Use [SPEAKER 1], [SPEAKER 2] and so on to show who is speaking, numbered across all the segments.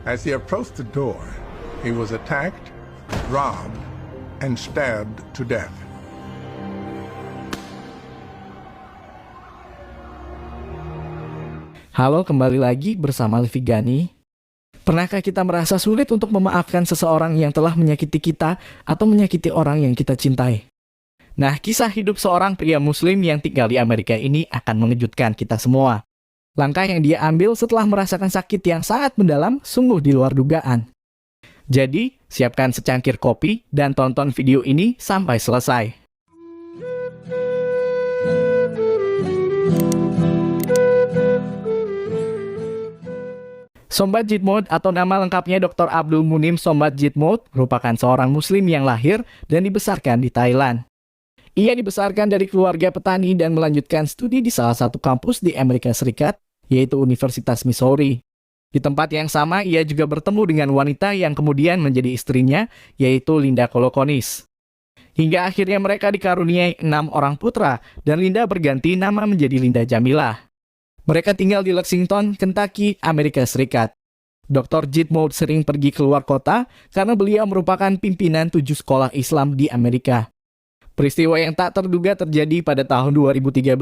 [SPEAKER 1] As he approached the door, he was attacked, robbed, and stabbed to death.
[SPEAKER 2] Halo, kembali lagi bersama Livi Gani. Pernahkah kita merasa sulit untuk memaafkan seseorang yang telah menyakiti kita atau menyakiti orang yang kita cintai? Nah, kisah hidup seorang pria muslim yang tinggal di Amerika ini akan mengejutkan kita semua. Langkah yang dia ambil setelah merasakan sakit yang sangat mendalam sungguh di luar dugaan. Jadi, siapkan secangkir kopi dan tonton video ini sampai selesai. Sombat Jitmut atau nama lengkapnya Dr. Abdul Munim Sombat Jitmut merupakan seorang muslim yang lahir dan dibesarkan di Thailand. Ia dibesarkan dari keluarga petani dan melanjutkan studi di salah satu kampus di Amerika Serikat, yaitu Universitas Missouri. Di tempat yang sama, ia juga bertemu dengan wanita yang kemudian menjadi istrinya, yaitu Linda Kolokonis. Hingga akhirnya mereka dikaruniai 6 orang putra, dan Linda berganti nama menjadi Linda Jamilah. Mereka tinggal di Lexington, Kentucky, Amerika Serikat. Dr. Jitmut sering pergi keluar kota karena beliau merupakan pimpinan 7 sekolah Islam di Amerika. Peristiwa yang tak terduga terjadi pada tahun 2013,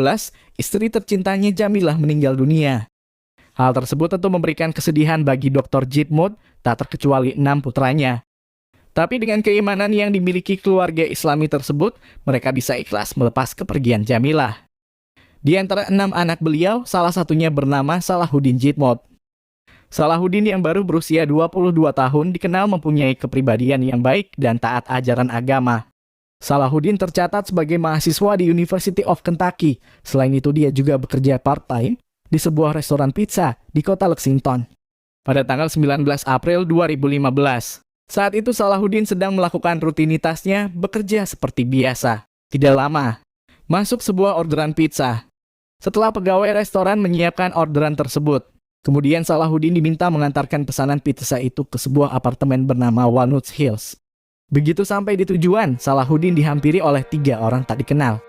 [SPEAKER 2] istri tercintanya Jamilah meninggal dunia. Hal tersebut tentu memberikan kesedihan bagi Dr. Jitmut, tak terkecuali 6 putranya. Tapi dengan keimanan yang dimiliki keluarga Islami tersebut, mereka bisa ikhlas melepas kepergian Jamilah. Di antara 6 anak beliau, salah satunya bernama Salahuddin Jitmut. Salahuddin yang baru berusia 22 tahun dikenal mempunyai kepribadian yang baik dan taat ajaran agama. Salahuddin tercatat sebagai mahasiswa di University of Kentucky. Selain itu, dia juga bekerja part-time di sebuah restoran pizza di kota Lexington. Pada tanggal 19 April 2015, saat itu Salahuddin sedang melakukan rutinitasnya bekerja seperti biasa. Tidak lama, masuk sebuah orderan pizza. Setelah pegawai restoran menyiapkan orderan tersebut, kemudian Salahuddin diminta mengantarkan pesanan pizza itu ke sebuah apartemen bernama Walnut Hills. Begitu sampai di tujuan, Salahuddin dihampiri oleh 3 orang tak dikenal.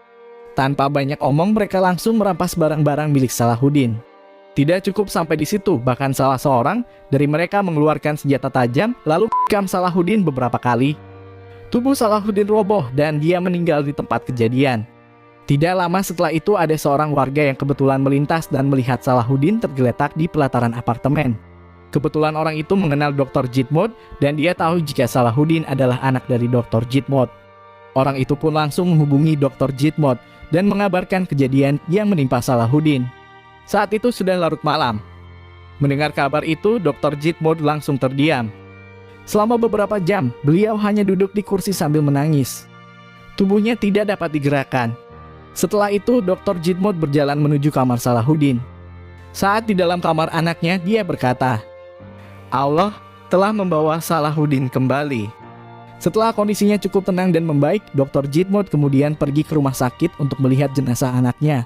[SPEAKER 2] Tanpa banyak omong, mereka langsung merampas barang-barang milik Salahuddin. Tidak cukup sampai di situ, bahkan salah seorang dari mereka mengeluarkan senjata tajam lalu menikam Salahuddin beberapa kali. Tubuh Salahuddin roboh dan dia meninggal di tempat kejadian. Tidak lama setelah itu ada seorang warga yang kebetulan melintas dan melihat Salahuddin tergeletak di pelataran apartemen. Kebetulan orang itu mengenal Dr. Jitmut dan dia tahu jika Salahuddin adalah anak dari Dr. Jitmut. Orang itu pun langsung menghubungi Dr. Jitmut dan mengabarkan kejadian yang menimpa Salahuddin. Saat itu sudah larut malam. Mendengar kabar itu, Dr. Jitmut langsung terdiam. Selama beberapa jam, beliau hanya duduk di kursi sambil menangis. Tubuhnya tidak dapat digerakkan. Setelah itu, Dr. Jitmut berjalan menuju kamar Salahuddin. Saat di dalam kamar anaknya, dia berkata, Allah telah membawa Salahuddin kembali. Setelah kondisinya cukup tenang dan membaik, Dr. Jitmut kemudian pergi ke rumah sakit untuk melihat jenazah anaknya.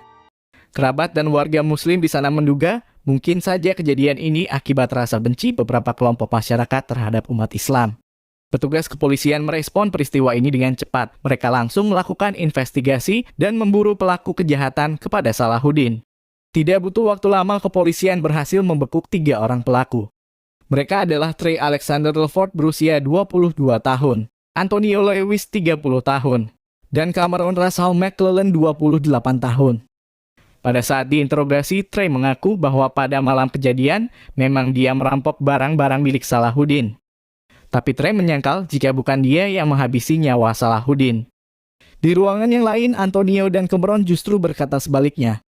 [SPEAKER 2] Kerabat dan warga muslim di sana menduga mungkin saja kejadian ini akibat rasa benci beberapa kelompok masyarakat terhadap umat Islam. Petugas kepolisian merespon peristiwa ini dengan cepat. Mereka langsung melakukan investigasi dan memburu pelaku kejahatan kepada Salahuddin. Tidak butuh waktu lama, kepolisian berhasil membekuk 3 orang pelaku. Mereka adalah Trey Alexander Lefort berusia 22 tahun, Antonio Lewis 30 tahun, dan Cameron Russell McClellan 28 tahun. Pada saat diinterogasi, Trey mengaku bahwa pada malam kejadian memang dia merampok barang-barang milik Salahuddin. Tapi Trey menyangkal jika bukan dia yang menghabisi nyawa Salahuddin. Di ruangan yang lain, Antonio dan Cameron justru berkata sebaliknya.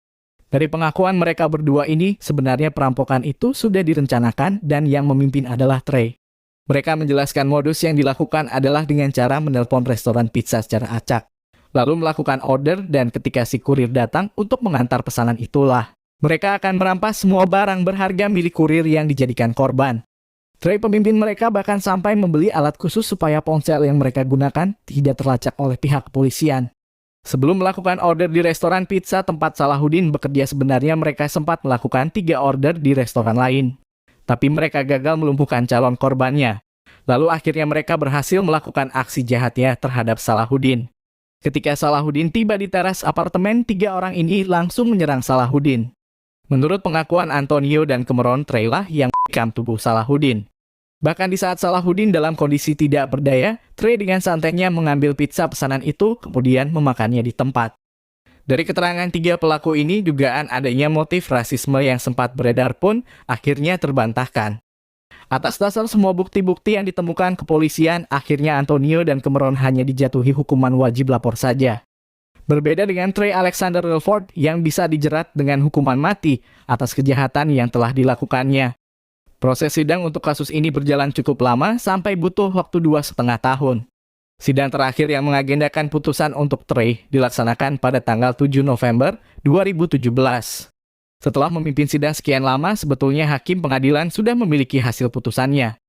[SPEAKER 2] Dari pengakuan mereka berdua ini, sebenarnya perampokan itu sudah direncanakan dan yang memimpin adalah Trey. Mereka menjelaskan modus yang dilakukan adalah dengan cara menelpon restoran pizza secara acak, lalu melakukan order dan ketika si kurir datang untuk mengantar pesanan itulah, mereka akan merampas semua barang berharga milik kurir yang dijadikan korban. Trey pemimpin mereka bahkan sampai membeli alat khusus supaya ponsel yang mereka gunakan tidak terlacak oleh pihak kepolisian. Sebelum melakukan order di restoran pizza tempat Salahuddin bekerja, sebenarnya mereka sempat melakukan 3 order di restoran lain. Tapi mereka gagal melumpuhkan calon korbannya. Lalu akhirnya mereka berhasil melakukan aksi jahatnya terhadap Salahuddin. Ketika Salahuddin tiba di teras apartemen, 3 orang ini langsung menyerang Salahuddin. Menurut pengakuan Antonio dan Cameron, Trey lah yang menikam tubuh Salahuddin. Bahkan di saat Salahuddin dalam kondisi tidak berdaya, Trey dengan santainya mengambil pizza pesanan itu kemudian memakannya di tempat. Dari keterangan tiga pelaku ini, dugaan adanya motif rasisme yang sempat beredar pun akhirnya terbantahkan. Atas dasar semua bukti-bukti yang ditemukan kepolisian, akhirnya Antonio dan Cameron hanya dijatuhi hukuman wajib lapor saja. Berbeda dengan Trey Alexander Relford yang bisa dijerat dengan hukuman mati atas kejahatan yang telah dilakukannya. Proses sidang untuk kasus ini berjalan cukup lama sampai butuh waktu 2,5 tahun. Sidang terakhir yang mengagendakan putusan untuk Trey dilaksanakan pada tanggal 7 November 2017. Setelah memimpin sidang sekian lama, sebetulnya hakim pengadilan sudah memiliki hasil putusannya.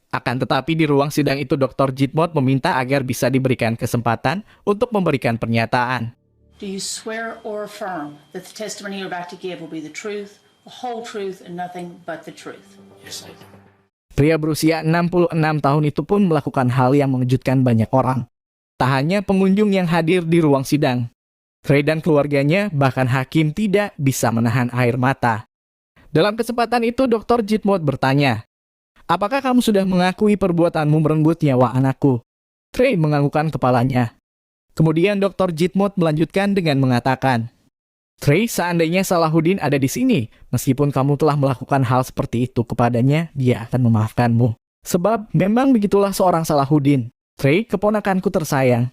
[SPEAKER 2] Akan tetapi di ruang sidang itu Dr. Jitmot meminta agar bisa diberikan kesempatan untuk memberikan pernyataan.
[SPEAKER 3] Do you swear or affirm that the testimony you're about to give will be the truth, the whole truth, and nothing but the truth?
[SPEAKER 4] Yes, I do.
[SPEAKER 2] Pria berusia 66 tahun itu pun melakukan hal yang mengejutkan banyak orang. Tak hanya pengunjung yang hadir di ruang sidang, Trey dan keluarganya, bahkan hakim tidak bisa menahan air mata. Dalam kesempatan itu, Dr. Jitmot bertanya, "Apakah kamu sudah mengakui perbuatanmu merenggut nyawa anakku?" Trey menganggukkan kepalanya. Kemudian Dr. Jitmot melanjutkan dengan mengatakan, "Trey, seandainya Salahuddin ada di sini, meskipun kamu telah melakukan hal seperti itu kepadanya, dia akan memaafkanmu. Sebab memang begitulah seorang Salahuddin. Trey, keponakanku tersayang.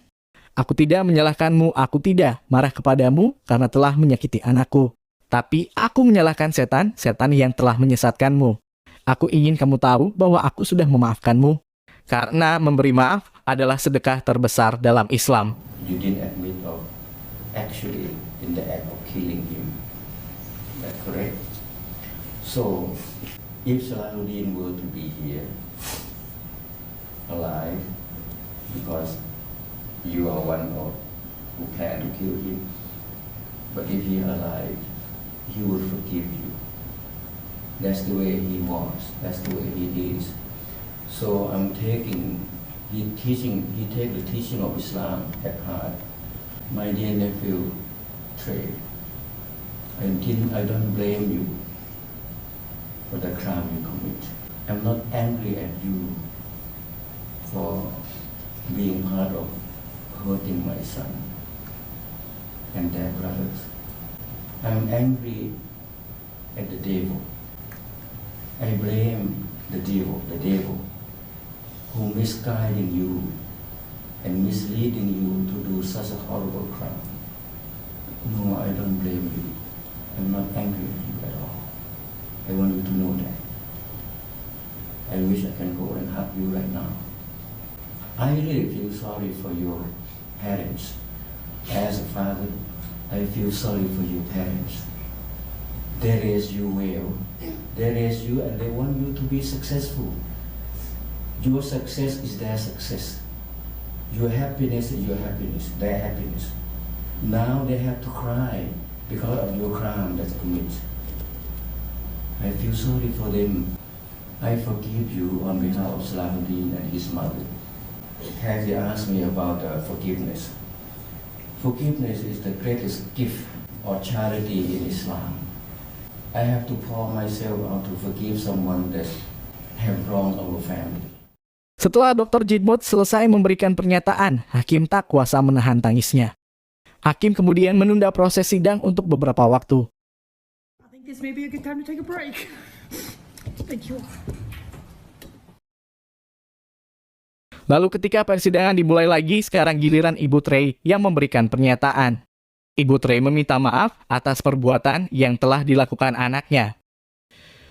[SPEAKER 2] Aku tidak menyalahkanmu, aku tidak marah kepadamu karena telah menyakiti anakku. Tapi aku menyalahkan setan yang telah menyesatkanmu. Aku ingin kamu tahu bahwa aku sudah memaafkanmu. Karena memberi maaf adalah sedekah terbesar dalam Islam."
[SPEAKER 4] You didn't admit of actually in the act of killing him. That correct? So, if Salahuddin were to be here, alive, because you are one of who planned to kill him, but if he alive, he would forgive you. That's the way he was. That's the way he is. So I'm taking, he take the teaching of Islam at heart. My dear nephew, Trey, I don't blame you for the crime you commit. I'm not angry at you for being part of hurting my son and their brothers. I'm angry at the devil. I blame the devil who misguiding you and misleading you to do such a horrible crime. No, I don't blame you. I'm not angry at you at all. I want you to know that. I wish I can go and hug you right now. I really feel sorry for your parents. As a father, I feel sorry for your parents. They raised you well. They raised you and they want you to be successful. Your success is their success. Your happiness is your happiness, their happiness. Now they have to cry because of your crime that's committed. I feel sorry for them. I forgive you on behalf of Salahuddin and his mother. Kathy asked me about forgiveness. Forgiveness is the greatest gift or charity in Islam. I have to pour myself out to forgive someone that have wronged our family.
[SPEAKER 2] Setelah Dr. Jitmot selesai memberikan pernyataan, hakim tak kuasa menahan tangisnya. Hakim kemudian menunda proses sidang untuk beberapa waktu.
[SPEAKER 3] I think this may be a good time to take a break. Thank you.
[SPEAKER 2] Lalu ketika persidangan dimulai lagi, sekarang giliran Ibu Trey yang memberikan pernyataan. Ibu Trey meminta maaf atas perbuatan yang telah dilakukan anaknya.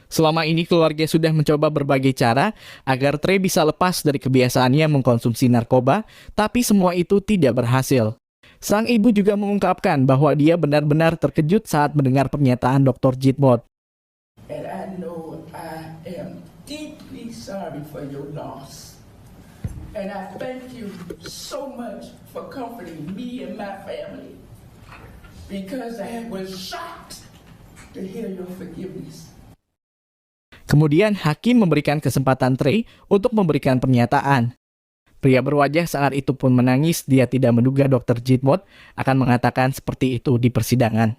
[SPEAKER 2] Selama ini keluarga sudah mencoba berbagai cara agar Trey bisa lepas dari kebiasaannya mengkonsumsi narkoba, tapi semua itu tidak berhasil. Sang ibu juga mengungkapkan bahwa dia benar-benar terkejut saat mendengar pernyataan Dr. Jitmot.
[SPEAKER 5] And I know I am deeply sorry for your loss. And I thank you so much for comforting me and my family. Because I was shocked to hear your forgiveness.
[SPEAKER 2] Kemudian hakim memberikan kesempatan Trey untuk memberikan pernyataan. Pria berwajah saat itu pun menangis, dia tidak menduga Dr. Jitmot akan mengatakan seperti itu di persidangan.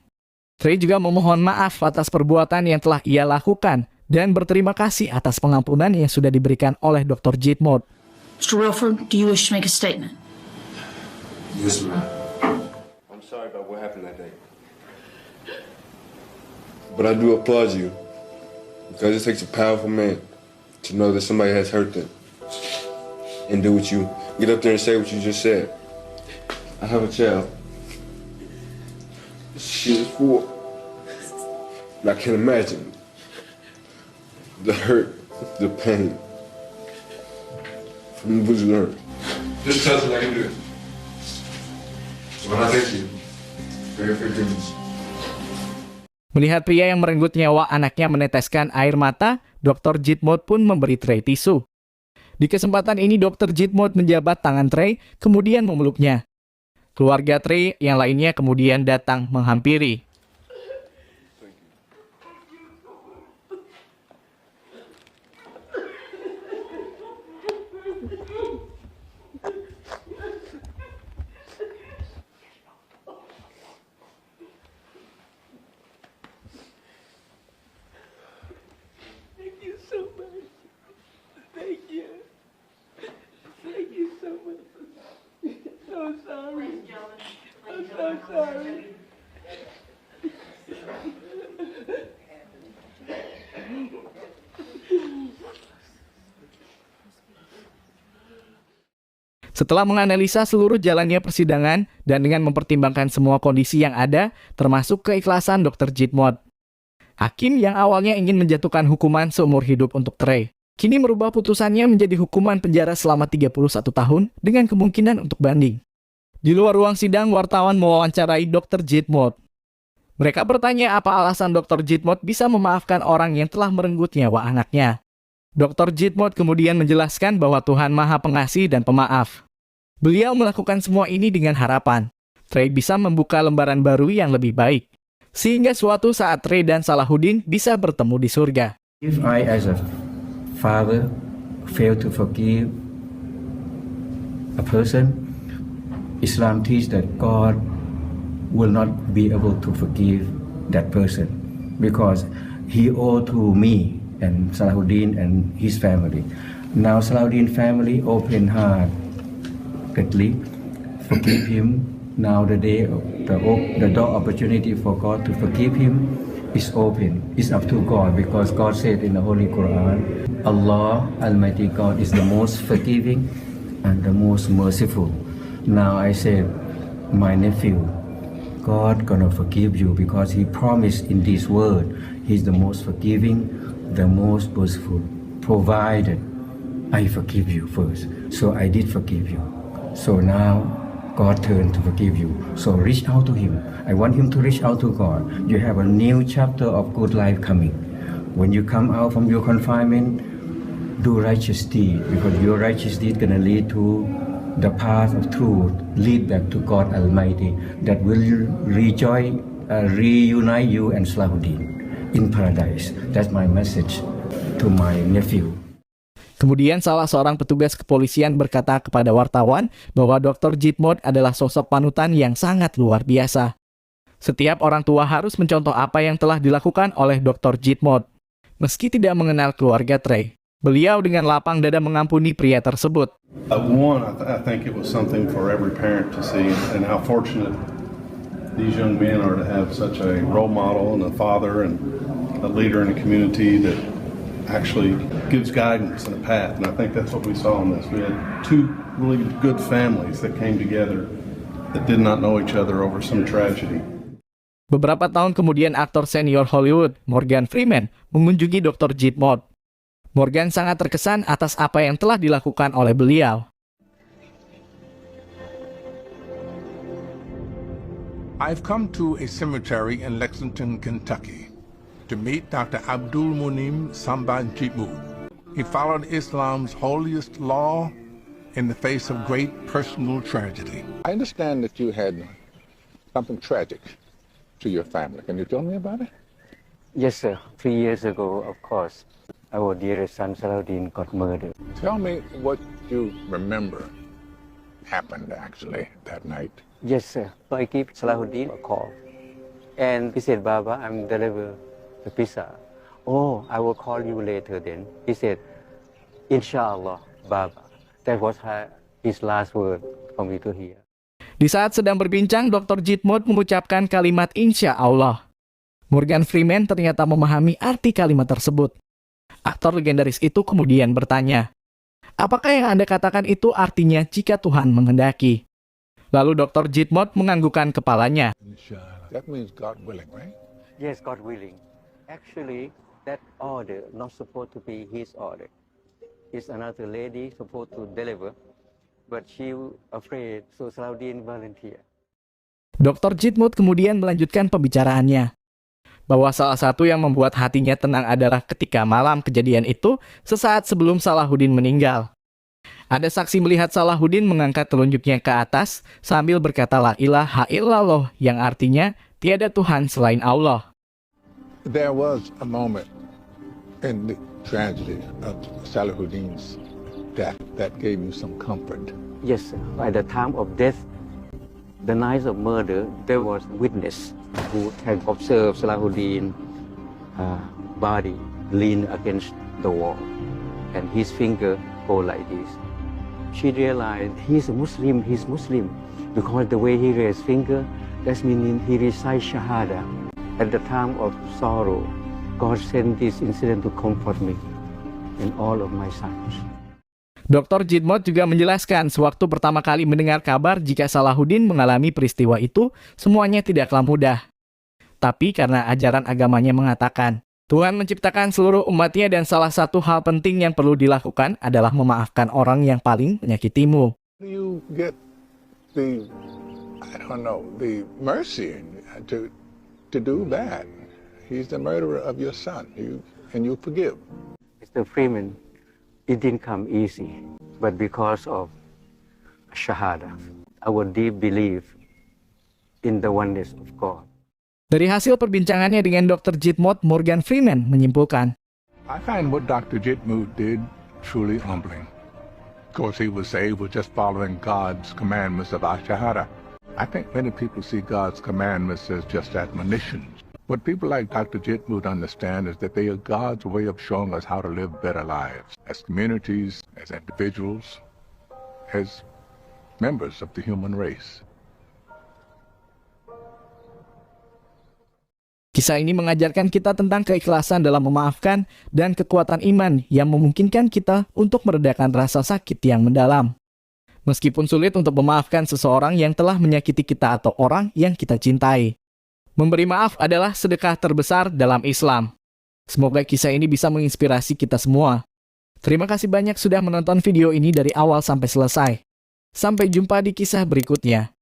[SPEAKER 2] Trey juga memohon maaf atas perbuatan yang telah ia lakukan, dan berterima kasih atas pengampunan yang sudah diberikan oleh Dr. Jitmut.
[SPEAKER 3] Mr. Wilford, do you wish to make a statement?
[SPEAKER 6] Yes, ma'am. I'm sorry about what happened that day. But I do applaud you, because it takes a powerful man to know that somebody has hurt them and do what you get up there and say what you just said. I have a child. She is 4. And I can imagine the hurt, the pain from what you learned. Just tell us I can do it. Well, I thank you for your forgiveness.
[SPEAKER 2] Melihat pria yang merenggut nyawa anaknya meneteskan air mata, Dr. Jitmut pun memberi Trey tisu. Di kesempatan ini Dr. Jitmut menjabat tangan Trey, kemudian memeluknya. Keluarga Trey yang lainnya kemudian datang menghampiri. Setelah menganalisa seluruh jalannya persidangan dan dengan mempertimbangkan semua kondisi yang ada, termasuk keikhlasan Dr. Jitmut, hakim yang awalnya ingin menjatuhkan hukuman seumur hidup untuk Trey, kini merubah putusannya menjadi hukuman penjara selama 31 tahun dengan kemungkinan untuk banding. Di luar ruang sidang, wartawan mewawancarai Dr. Jitmut. Mereka bertanya apa alasan Dr. Jitmut bisa memaafkan orang yang telah merenggut nyawa anaknya. Dr. Jitmut kemudian menjelaskan bahwa Tuhan Maha Pengasih dan Pemaaf. Beliau melakukan semua ini dengan harapan Trey bisa membuka lembaran baru yang lebih baik, sehingga suatu saat Trey dan Salahuddin bisa bertemu di surga.
[SPEAKER 4] If I as a father fail to forgive a person, Islam teaches that God will not be able to forgive that person because he owed to me and Salahuddin and his family. Now Salahuddin family open heart, forgive him. Now the door opportunity for God to forgive him is open. It's up to God because God said in the Holy Quran, Allah Almighty God is the most forgiving and the most merciful. Now I said, my nephew, God gonna forgive you because He promised in this word, He's the most forgiving, the most merciful, provided I forgive you first. So I did forgive you. So now God turned to forgive you. So reach out to Him. I want him to reach out to God. You have a new chapter of good life coming. When you come out from your confinement, do righteous deed because your righteous deed gonna lead to the path of truth, lead back to God Almighty that will reunite you and Salahuddin in paradise. That's my message to my nephew.
[SPEAKER 2] Kemudian salah seorang petugas kepolisian berkata kepada wartawan bahwa Dr. Jitmut adalah sosok panutan yang sangat luar biasa. Setiap orang tua harus mencontoh apa yang telah dilakukan oleh Dr. Jitmut. Meski tidak mengenal keluarga Trey, beliau dengan lapang dada mengampuni pria tersebut.
[SPEAKER 7] I think it was something for every parent to see, and how fortunate these young men are to have such a role model and a father and a leader in a community that actually gives guidance and a path. And I think that's what we saw in this. We had two really good families that came together that did not know each other over some tragedy.
[SPEAKER 2] Beberapa tahun kemudian aktor senior Hollywood, Morgan Freeman, mengunjungi Dr. Jitmut. Morgan sangat terkesan atas apa yang telah dilakukan oleh beliau.
[SPEAKER 1] I've come to a cemetery in Lexington, Kentucky, to meet Dr. Abdul Munim Sambat Jitmut. He followed Islam's holiest law in the face of great personal tragedy.
[SPEAKER 8] I understand that you had something tragic to your family. Can you tell me about it?
[SPEAKER 9] Yes, sir. 3 years ago, of course, our dearest son Salahuddin got murdered.
[SPEAKER 8] Tell me what you remember happened actually that night.
[SPEAKER 9] Yes, sir. So I give Salahuddin a call. And he said, Baba, I'm delivering the pizza "Oh, I will call you later then." He said, "Inshallah, Baba." That was his last word for me to hear.
[SPEAKER 2] Di saat sedang berbincang, Dr. Jitmut mengucapkan kalimat insya Allah. Morgan Freeman ternyata memahami arti kalimat tersebut. Aktor legendaris itu kemudian bertanya, apakah yang Anda katakan itu artinya jika Tuhan menghendaki? Lalu Dr. Jitmut menganggukkan kepalanya.
[SPEAKER 8] That means God willing, right?
[SPEAKER 9] Yes, God willing. Actually, that order not supposed to be his order. It's another lady supposed to deliver, but she afraid, so Salahuddin volunteer.
[SPEAKER 2] Dr. Jitmut kemudian melanjutkan pembicaraannya, bahwa salah satu yang membuat hatinya tenang adalah ketika malam kejadian itu sesaat sebelum Salahuddin meninggal. Ada saksi melihat Salahuddin mengangkat telunjuknya ke atas sambil berkata la ilaha illallah yang artinya tiada Tuhan selain Allah.
[SPEAKER 8] There was a moment in the tragedy of Salahuddin's death that gave you some comfort.
[SPEAKER 9] Yes, sir. At the time of death, the night of murder, there was witness who had observed Salahuddin body lean against the wall, and his finger go like this. She realized he's Muslim, because the way he raised finger, that means he recites Shahada. At the time of sorrow, God sent this incident to comfort me and all of my sons.
[SPEAKER 2] Dr. Jitmut juga menjelaskan sewaktu pertama kali mendengar kabar jika Salahuddin mengalami peristiwa itu, semuanya tidaklah mudah. Tapi karena ajaran agamanya mengatakan, Tuhan menciptakan seluruh umatnya dan salah satu hal penting yang perlu dilakukan adalah memaafkan orang yang paling menyakitimu.
[SPEAKER 8] You get the mercy to do that. He's the murderer of your son, and you forgive.
[SPEAKER 9] Mr. Freeman, it didn't come easy, but because of Shahada, our deep belief in the oneness of God.
[SPEAKER 2] Dari hasil perbincangannya dengan Dr. Jitmut, Morgan Freeman menyimpulkan,
[SPEAKER 1] I find what Dr. Jitmut did truly humbling. Of course, he was saved with just following God's commandments of Shahada. I think many people see God's commandments as just admonitions. What people like Dr. Jitmut understand is that they are God's way of showing us how to live better lives as communities, as individuals, as members of the human race.
[SPEAKER 2] Kisah ini mengajarkan kita tentang keikhlasan dalam memaafkan dan kekuatan iman yang memungkinkan kita untuk meredakan rasa sakit yang mendalam. Meskipun sulit untuk memaafkan seseorang yang telah menyakiti kita atau orang yang kita cintai. Memberi maaf adalah sedekah terbesar dalam Islam. Semoga kisah ini bisa menginspirasi kita semua. Terima kasih banyak sudah menonton video ini dari awal sampai selesai. Sampai jumpa di kisah berikutnya.